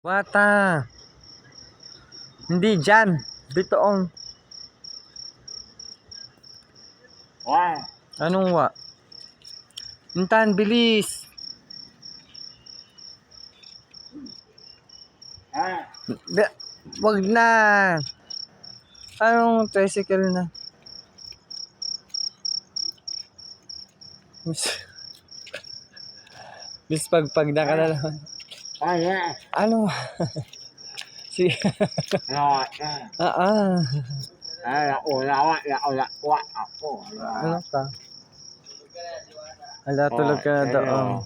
Wata. Hindi dyan. Bitoong. Wow. Anong wa? Intan, bilis. Ah. Wag na. Anong tricycle na? Bis pag nakalala. Oh, yeah. Ano? Sige. No, ako. Ano ka? Ala, tulog ka na doon.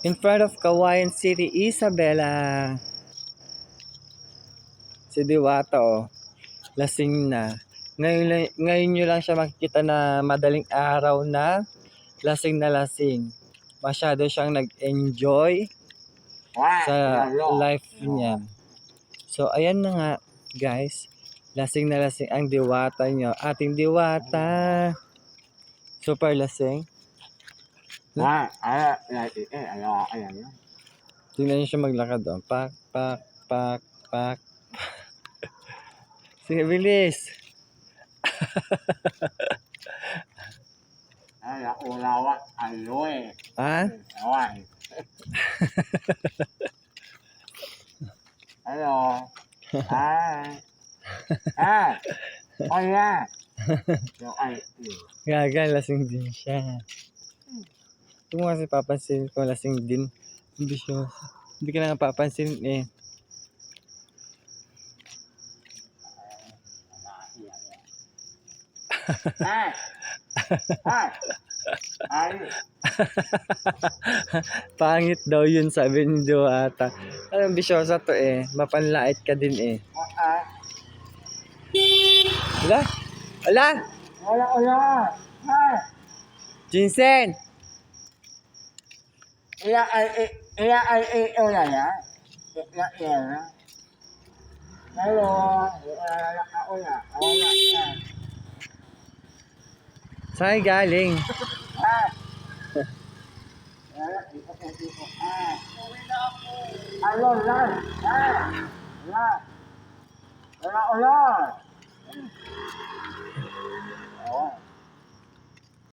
In front of Kawayan City, Isabela. Si Diwata, oh. Lasing na. Ngayon nyo lang siya makikita na madaling araw na lasing na lasing. Masyado siyang nag-enjoy sa life niya. So, ayan na nga, guys. Lasing na lasing ang Diwata nyo. Ating Diwata. Super lasing. Tingnan nyo siya maglakad doon. Pak, pak, pak, pak. Sige, bilis. Ha? Hello. Hi. Ah. Oh yeah. Gaga, lasing din siya. Ito mo kasi papansin ko, lasing din. Hindi siya. Hindi ka na papansin eh. Hi. Hi. Hi. Pangit daw yun, sabi ni Diwata. Alam, bisyosa to eh. Mapanlait ka din eh. Ala? Ala? Hola. Hi. Jinsen! Hola ya. Hello. Hola. Saan galing? Hola.